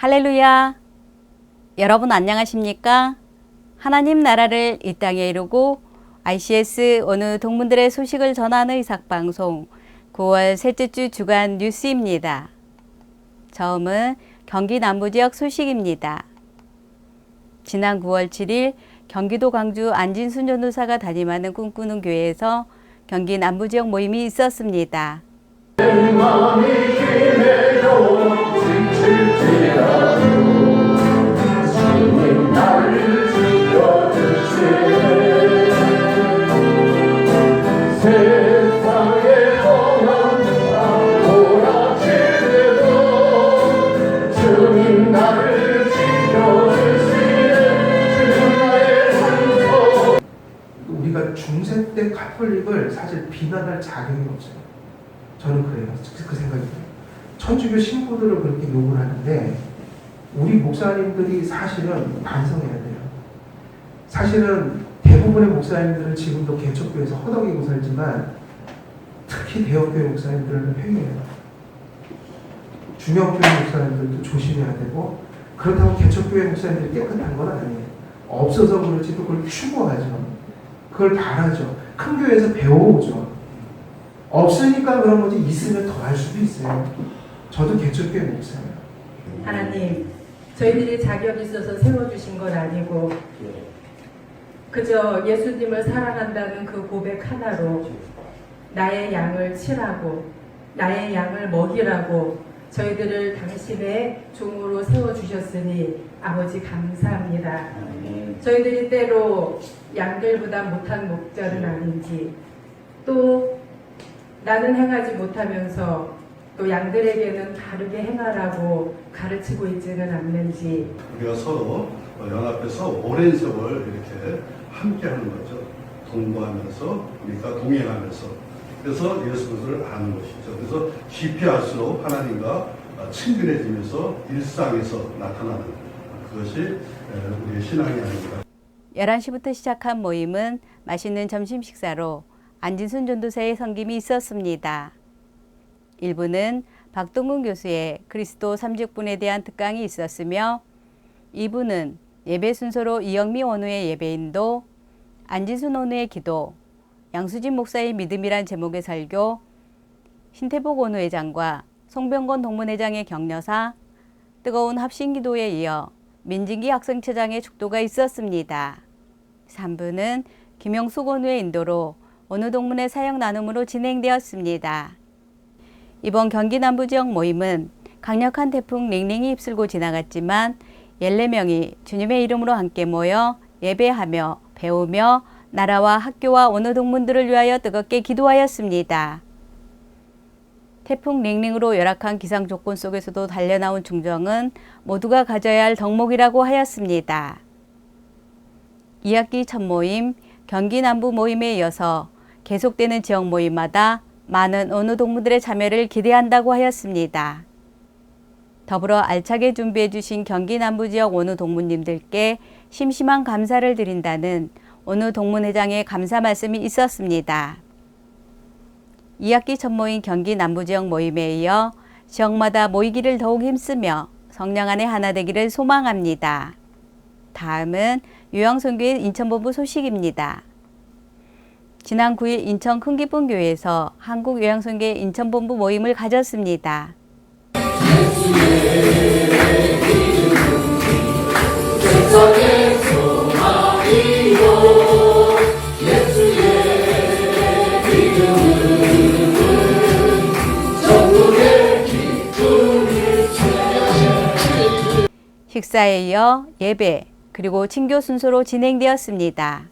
할렐루야! 여러분 안녕하십니까? 하나님 나라를 이 땅에 이루고 ICS 어느 동문들의 소식을 전하는 의삭방송 9월 셋째 주 주간 뉴스입니다. 처음은 경기 남부지역 소식입니다. 지난 9월 7일 경기도 광주 안진순 전도사가 담임하는 꿈꾸는 교회에서 경기 남부지역 모임이 있었습니다. 우리가 중세 때 카톨릭을 사실 비난할 자격이 없어요. 저는 그래요. 그 생각이 들어요. 천주교 신부들을 그렇게 욕을 하는데 우리 목사님들이 사실은 반성해야 돼요. 사실은 대부분의 목사님들은 지금도 개척교회에서 허덕이고 살지만 특히 대형교회 목사님들은 회개해요. 중형교회 목사님들도 조심해야 되고, 그렇다고 개척교회 목사님들이 깨끗한 건 아니에요. 없어서 그렇지 또 그걸 추구하죠. 그걸 바라죠. 큰 교회에서 배워오죠. 없으니까 그런 거지, 있으면 더 할 수도 있어요. 저도 개척교회 목사예요. 하나님, 저희들이 자격이 있어서 세워주신 건 아니고 그저 예수님을 사랑한다는 그 고백 하나로 나의 양을 치라고, 나의 양을 먹이라고 저희들을 당신의 종으로 세워주셨으니 아버지 감사합니다. 저희들이 때로 양들보다 못한 목자는 아닌지, 또 나는 행하지 못하면서 또 양들에게는 다르게 행하라고 가르치고 있지는 않는지. 우리가 서로 연합해서 오랜 세월 이렇게 함께 하는 거죠. 동거하면서, 그러니까 동행하면서. 그래서 예수 그리스도를 아는 것이죠. 그래서 깊이 알수록 하나님과 친근해지면서 일상에서 나타나는 그것이 우리의 신앙이 아닙니다. 11시부터 시작한 모임은 맛있는 점심 식사로 안진순 전도사의 섬김이 있었습니다. 1부는 박동근 교수의 그리스도 삼직분에 대한 특강이 있었으며 2부는 예배 순서로 이영미 원우의 예배인도, 안진순 원우의 기도, 양수진 목사의 믿음이란 제목의 설교, 신태복 원우회장과 송병건 동문회장의 격려사, 뜨거운 합심기도에 이어 민진기 학생처장의 축도가 있었습니다. 3부는 김영숙 원우의 인도로 어느 동문의 사역 나눔으로 진행되었습니다. 이번 경기 남부지역 모임은 강력한 태풍 링링이 휩쓸고 지나갔지만 14명이 주님의 이름으로 함께 모여 예배하며 배우며 나라와 학교와 어느 동문들을 위하여 뜨겁게 기도하였습니다. 태풍 링링으로 열악한 기상 조건 속에서도 달려나온 중정은 모두가 가져야 할 덕목이라고 하였습니다. 2학기 첫 모임, 경기 남부 모임에 이어서 계속되는 지역 모임마다 많은 어느 동문들의 참여를 기대한다고 하였습니다. 더불어 알차게 준비해 주신 경기 남부 지역 어느 동문님들께 심심한 감사를 드린다는 어느 동문회장의 감사 말씀이 있었습니다. 2학기 첫 모임 경기 남부 지역 모임에 이어 지역마다 모이기를 더욱 힘쓰며 성령 안에 하나 되기를 소망합니다. 다음은 요양선교회 인천본부 소식입니다. 지난 9일 인천 큰기쁨교회에서 한국요양선교회 인천본부 모임을 가졌습니다. 식사에 이어 예배 그리고 친교 순서로 진행되었습니다.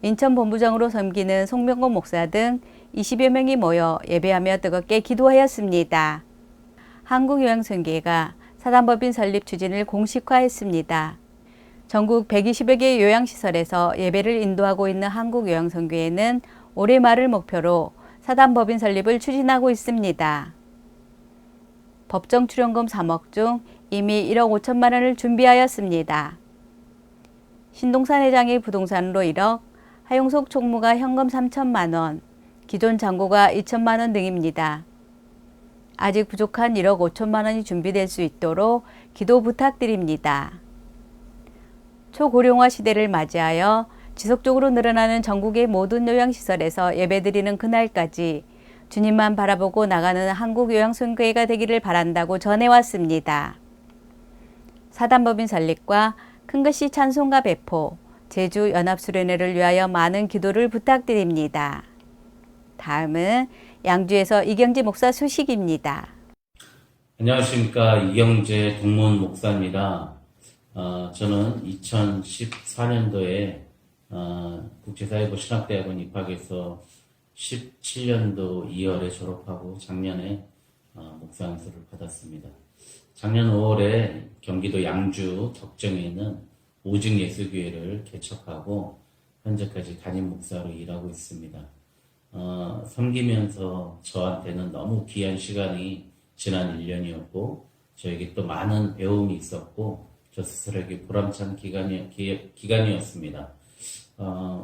인천 본부장으로 섬기는 송병건 목사 등 20여 명이 모여 예배하며 뜨겁게 기도하였습니다. 한국요양선교회가 사단법인 설립 추진을 공식화했습니다. 전국 120여 개 요양시설에서 예배를 인도하고 있는 한국요양선교회는 올해 말을 목표로 사단법인 설립을 추진하고 있습니다. 법정 출연금 3억 중 이미 1억 5천만 원을 준비하였습니다. 신동산 회장의 부동산으로 1억, 하용석 총무가 현금 3천만 원, 기존 잔고가 2천만 원 등입니다. 아직 부족한 1억 5천만 원이 준비될 수 있도록 기도 부탁드립니다. 초고령화 시대를 맞이하여 지속적으로 늘어나는 전국의 모든 요양시설에서 예배드리는 그날까지 주님만 바라보고 나가는 한국요양선교회가 되기를 바란다고 전해왔습니다. 사단법인 설립과 큰글씨 찬송가 배포, 제주 연합수련회를 위하여 많은 기도를 부탁드립니다. 다음은 양주에서 이경재 목사 소식입니다. 안녕하십니까. 이경재 동문 목사입니다. 저는 2014년도에 국제사회부 신학대학원 입학해서 17년도 2월에 졸업하고 작년에 목사 안수를 받았습니다. 작년 5월에 경기도 양주 덕정에 있는 오직 예수교회를 개척하고 현재까지 담임 목사로 일하고 있습니다. 섬기면서 저한테는 너무 귀한 시간이 지난 1년이었고 저에게 또 많은 배움이 있었고 저 스스로에게 보람찬 기간이었습니다.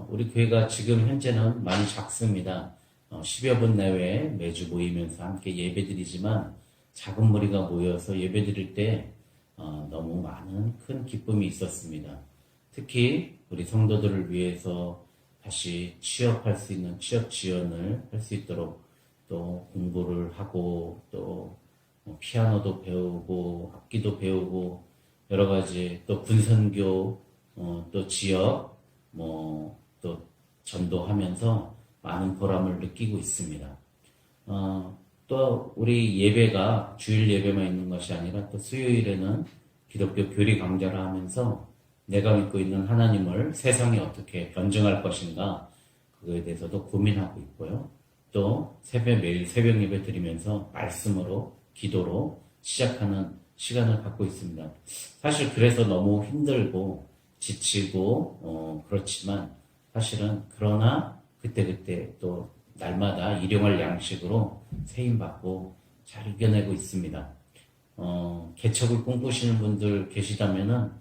우리 교회가 지금 현재는 많이 작습니다. 10여 분 내외에 매주 모이면서 함께 예배드리지만 작은 무리가 모여서 예배드릴 때 너무 많은 큰 기쁨이 있었습니다. 특히 우리 성도들을 위해서 다시 취업할 수 있는 취업 지원을 할 수 있도록 또 공부를 하고 또 피아노도 배우고 악기도 배우고 여러 가지 또 군선교 또 지역 또 전도하면서 많은 보람을 느끼고 있습니다. 또 우리 예배가 주일 예배만 있는 것이 아니라 또 수요일에는 기독교 교리 강좌를 하면서 내가 믿고 있는 하나님을 세상에 어떻게 변증할 것인가 그거에 대해서도 고민하고 있고요. 또 매일 새벽 예배 드리면서 말씀으로 기도로 시작하는 시간을 갖고 있습니다. 사실 그래서 너무 힘들고 지치고 그렇지만 사실은 그러나 그때그때 또 날마다 일용할 양식으로 세임받고 잘 이겨내고 있습니다. 개척을 꿈꾸시는 분들 계시다면은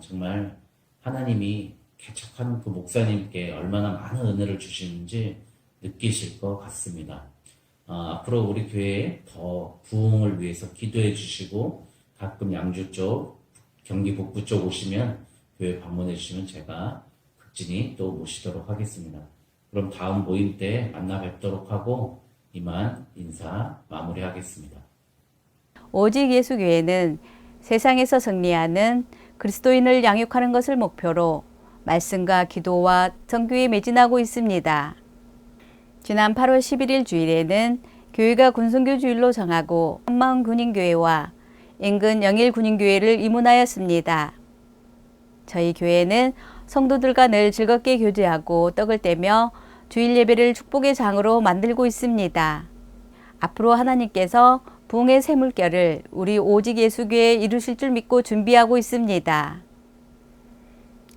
정말 하나님이 개척하는 그 목사님께 얼마나 많은 은혜를 주시는지 느끼실 것 같습니다. 앞으로 우리 교회에 더 부흥을 위해서 기도해 주시고 가끔 양주 쪽, 경기 북부 쪽 오시면 교회 방문해 주시면 제가 극진히 또 모시도록 하겠습니다. 그럼 다음 모임 때 만나 뵙도록 하고 이만 인사 마무리하겠습니다. 오직 예수교회는 세상에서 승리하는 그리스도인을 양육하는 것을 목표로 말씀과 기도와 정교에 매진하고 있습니다. 지난 8월 11일 주일에는 교회가 군선교 주일로 정하고 한마음 군인교회와 인근 영일 군인교회를 입문하였습니다. 저희 교회는 성도들과 늘 즐겁게 교제하고 떡을 떼며 주일 예배를 축복의 장으로 만들고 있습니다. 앞으로 하나님께서 부흥의 샘물결을 우리 오직 예수교회에 이루실 줄 믿고 준비하고 있습니다.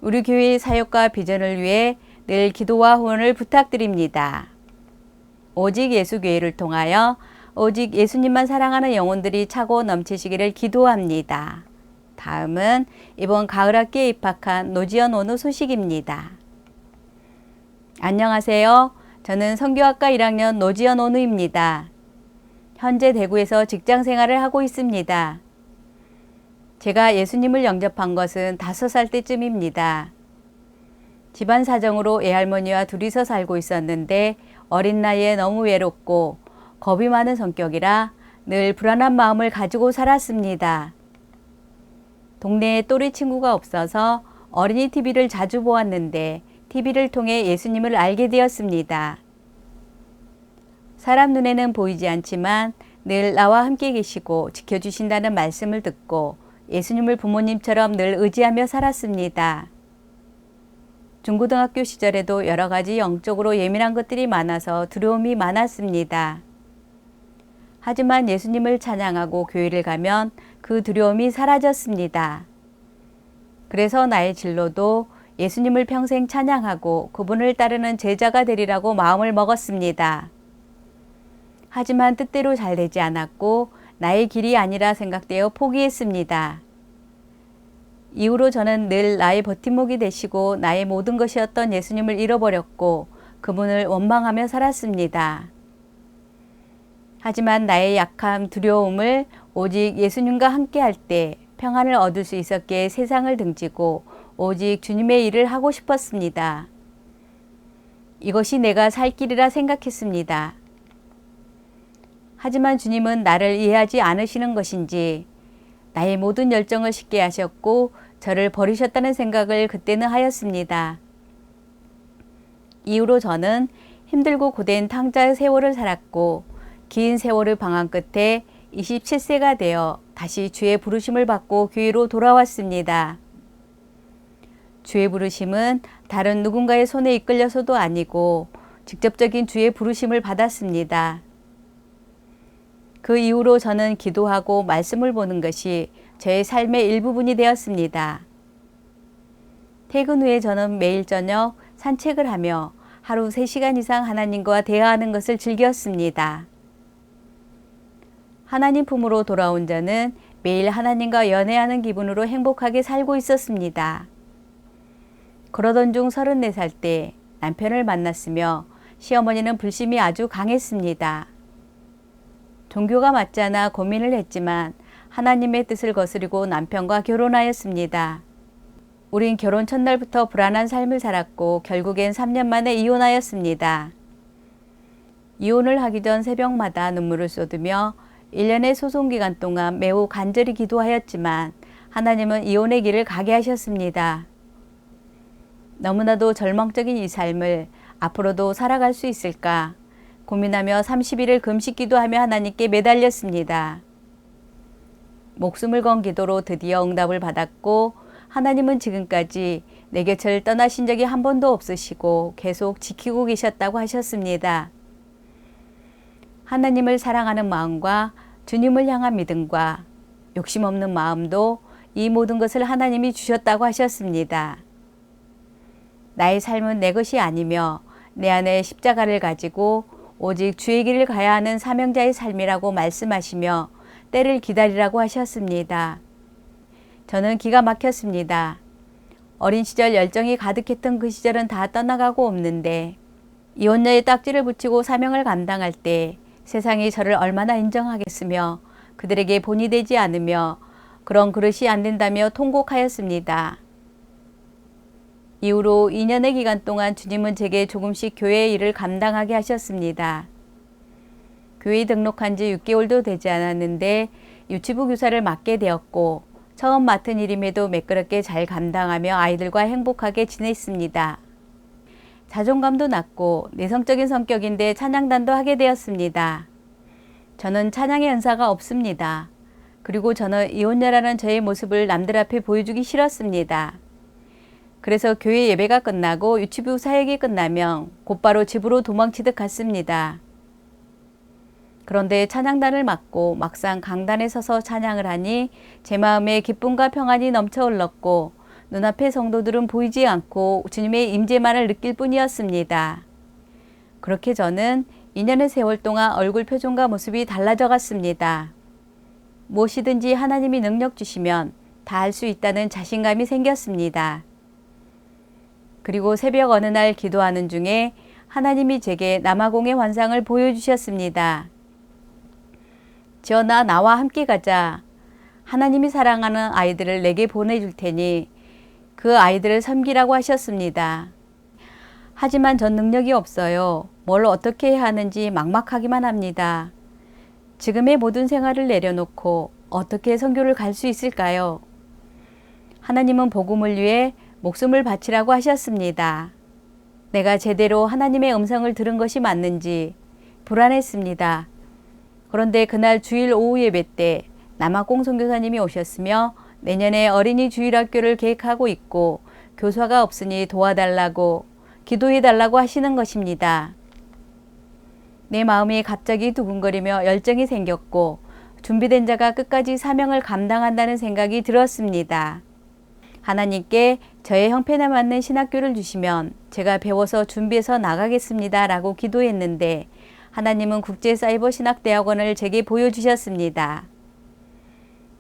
우리 교회의 사역과 비전을 위해 늘 기도와 후원을 부탁드립니다. 오직 예수교회를 통하여 오직 예수님만 사랑하는 영혼들이 차고 넘치시기를 기도합니다. 다음은 이번 가을학기에 입학한 노지연 원우 소식입니다. 안녕하세요. 저는 성교학과 1학년 노지연 원우입니다. 현재 대구에서 직장 생활을 하고 있습니다. 제가 예수님을 영접한 것은 5살 때쯤입니다. 집안 사정으로 애할머니와 둘이서 살고 있었는데 어린 나이에 너무 외롭고 겁이 많은 성격이라 늘 불안한 마음을 가지고 살았습니다. 동네에 또래 친구가 없어서 어린이 TV를 자주 보았는데 TV를 통해 예수님을 알게 되었습니다. 사람 눈에는 보이지 않지만 늘 나와 함께 계시고 지켜주신다는 말씀을 듣고 예수님을 부모님처럼 늘 의지하며 살았습니다. 중고등학교 시절에도 여러 가지 영적으로 예민한 것들이 많아서 두려움이 많았습니다. 하지만 예수님을 찬양하고 교회를 가면 그 두려움이 사라졌습니다. 그래서 나의 진로도 예수님을 평생 찬양하고 그분을 따르는 제자가 되리라고 마음을 먹었습니다. 하지만 뜻대로 잘 되지 않았고 나의 길이 아니라 생각되어 포기했습니다. 이후로 저는 늘 나의 버팀목이 되시고 나의 모든 것이었던 예수님을 잃어버렸고 그분을 원망하며 살았습니다. 하지만 나의 약함, 두려움을 오직 예수님과 함께 할 때 평안을 얻을 수 있었기에 세상을 등지고 오직 주님의 일을 하고 싶었습니다. 이것이 내가 살 길이라 생각했습니다. 하지만 주님은 나를 이해하지 않으시는 것인지 나의 모든 열정을 쉽게 하셨고 저를 버리셨다는 생각을 그때는 하였습니다. 이후로 저는 힘들고 고된 탕자의 세월을 살았고 긴 세월의 방황 끝에 27세가 되어 다시 주의 부르심을 받고 교회로 돌아왔습니다. 주의 부르심은 다른 누군가의 손에 이끌려서도 아니고 직접적인 주의 부르심을 받았습니다. 그 이후로 저는 기도하고 말씀을 보는 것이 저의 삶의 일부분이 되었습니다. 퇴근 후에 저는 매일 저녁 산책을 하며 하루 3시간 이상 하나님과 대화하는 것을 즐겼습니다. 하나님 품으로 돌아온 저는 매일 하나님과 연애하는 기분으로 행복하게 살고 있었습니다. 그러던 중 34살 때 남편을 만났으며 시어머니는 불심이 아주 강했습니다. 종교가 맞지 않아 고민을 했지만 하나님의 뜻을 거스르고 남편과 결혼하였습니다. 우린 결혼 첫날부터 불안한 삶을 살았고 결국엔 3년 만에 이혼하였습니다. 이혼을 하기 전 새벽마다 눈물을 쏟으며 1년의 소송기간 동안 매우 간절히 기도하였지만 하나님은 이혼의 길을 가게 하셨습니다. 너무나도 절망적인 이 삶을 앞으로도 살아갈 수 있을까 고민하며 30일을 금식 기도하며 하나님께 매달렸습니다. 목숨을 건 기도로 드디어 응답을 받았고 하나님은 지금까지 내 곁을 떠나신 적이 한 번도 없으시고 계속 지키고 계셨다고 하셨습니다. 하나님을 사랑하는 마음과 주님을 향한 믿음과 욕심 없는 마음도 이 모든 것을 하나님이 주셨다고 하셨습니다. 나의 삶은 내 것이 아니며 내 안에 십자가를 가지고 오직 주의 길을 가야 하는 사명자의 삶이라고 말씀하시며 때를 기다리라고 하셨습니다. 저는 기가 막혔습니다. 어린 시절 열정이 가득했던 그 시절은 다 떠나가고 없는데 이혼녀의 딱지를 붙이고 사명을 감당할 때 세상이 저를 얼마나 인정하겠으며 그들에게 본이 되지 않으며 그런 그릇이 안 된다며 통곡하였습니다. 이후로 2년의 기간 동안 주님은 제게 조금씩 교회의 일을 감당하게 하셨습니다. 교회에 등록한 지 6개월도 되지 않았는데 유치부 교사를 맡게 되었고 처음 맡은 일임에도 매끄럽게 잘 감당하며 아이들과 행복하게 지냈습니다. 자존감도 낮고 내성적인 성격인데 찬양단도 하게 되었습니다. 저는 찬양의 은사가 없습니다. 그리고 저는 이혼녀라는 저의 모습을 남들 앞에 보여주기 싫었습니다. 그래서 교회 예배가 끝나고 유치부 사역이 끝나면 곧바로 집으로 도망치듯 갔습니다. 그런데 찬양단을 맡고 막상 강단에 서서 찬양을 하니 제 마음에 기쁨과 평안이 넘쳐 흘렀고 눈앞의 성도들은 보이지 않고 주님의 임재만을 느낄 뿐이었습니다. 그렇게 저는 2년의 세월 동안 얼굴 표정과 모습이 달라져 갔습니다. 무엇이든지 하나님이 능력 주시면 다 할 수 있다는 자신감이 생겼습니다. 그리고 새벽 어느 날 기도하는 중에 하나님이 제게 남아공의 환상을 보여주셨습니다. 전하 나와 함께 가자. 하나님이 사랑하는 아이들을 내게 보내줄 테니 그 아이들을 섬기라고 하셨습니다. 하지만 전 능력이 없어요. 뭘 어떻게 해야 하는지 막막하기만 합니다. 지금의 모든 생활을 내려놓고 어떻게 선교를 갈 수 있을까요? 하나님은 복음을 위해 목숨을 바치라고 하셨습니다. 내가 제대로 하나님의 음성을 들은 것이 맞는지 불안했습니다. 그런데 그날 주일 오후 예배 때 남학공 선교사님이 오셨으며 내년에 어린이 주일학교를 계획하고 있고 교사가 없으니 도와달라고 기도해달라고 하시는 것입니다. 내 마음이 갑자기 두근거리며 열정이 생겼고 준비된 자가 끝까지 사명을 감당한다는 생각이 들었습니다. 하나님께 저의 형편에 맞는 신학교를 주시면 제가 배워서 준비해서 나가겠습니다 라고 기도했는데 하나님은 국제사이버신학대학원을 제게 보여주셨습니다.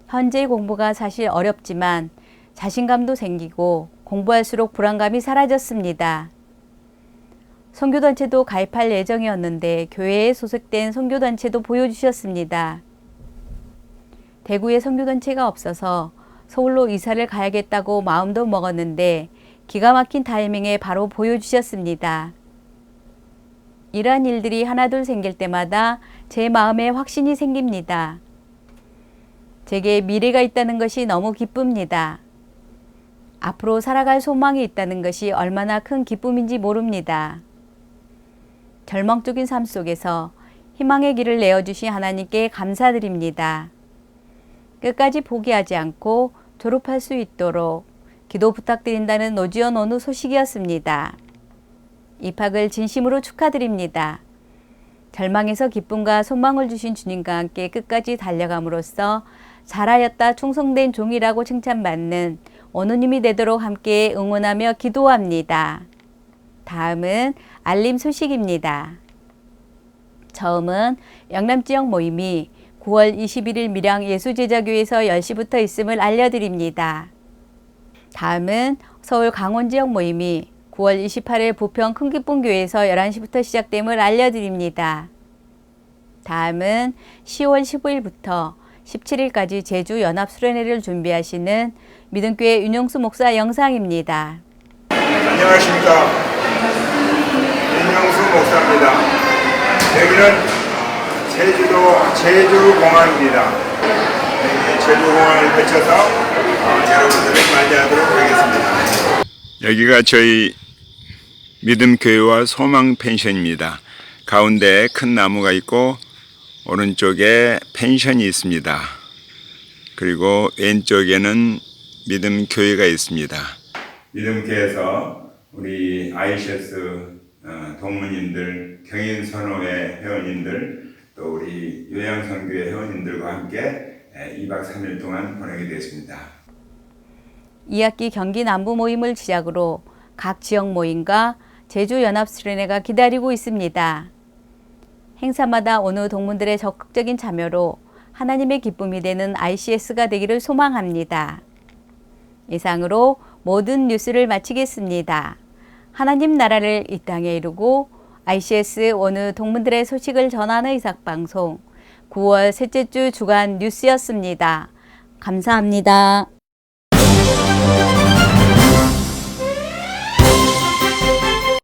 현재 공부가 사실 어렵지만 자신감도 생기고 공부할수록 불안감이 사라졌습니다. 선교단체도 가입할 예정이었는데 교회에 소속된 선교단체도 보여주셨습니다. 대구에 선교단체가 없어서 서울로 이사를 가야겠다고 마음도 먹었는데 기가 막힌 타이밍에 바로 보여주셨습니다. 이러한 일들이 하나둘 생길 때마다 제 마음에 확신이 생깁니다. 제게 미래가 있다는 것이 너무 기쁩니다. 앞으로 살아갈 소망이 있다는 것이 얼마나 큰 기쁨인지 모릅니다. 절망적인 삶 속에서 희망의 길을 내어주신 하나님께 감사드립니다. 끝까지 포기하지 않고 졸업할 수 있도록 기도 부탁드린다는 노지연 원우 소식이었습니다. 입학을 진심으로 축하드립니다. 절망에서 기쁨과 소망을 주신 주님과 함께 끝까지 달려감으로써 잘하였다 충성된 종이라고 칭찬받는 원우님이 되도록 함께 응원하며 기도합니다. 다음은 알림 소식입니다. 처음은 영남지역 모임이 9월 21일 밀양 예수제자교회에서 10시부터 있음을 알려드립니다. 다음은 서울 강원지역 모임이 9월 28일 부평 큰기쁨교회에서 11시부터 시작됨을 알려드립니다. 다음은 10월 15일부터 17일까지 제주 연합수련회를 준비하시는 믿음교회 윤영수 목사 영상입니다. 안녕하십니까. 윤영수 목사입니다. 여기는 제주공항입니다. 제주공항을 거쳐서 여러분들을 맞이하도록 하겠습니다. 여기가 저희 믿음교회와 소망펜션입니다. 가운데 큰 나무가 있고 오른쪽에 펜션이 있습니다. 그리고 왼쪽에는 믿음교회가 있습니다. 믿음교회에서 우리 ICS 동문인들, 경인선호회 회원님들, 또 우리 요양선교회 회원님들과 함께 2박 3일 동안 보내게 되었습니다. 2학기 경기 남부 모임을 시작으로 각 지역 모임과 제주연합수련회가 기다리고 있습니다. 행사마다 어느 동문들의 적극적인 참여로 하나님의 기쁨이 되는 ICS가 되기를 소망합니다. 이상으로 모든 뉴스를 마치겠습니다. 하나님 나라를 이 땅에 이루고 ICS 어느 동문들의 소식을 전하는 의삭방송 9월 셋째 주 주간 뉴스였습니다. 감사합니다.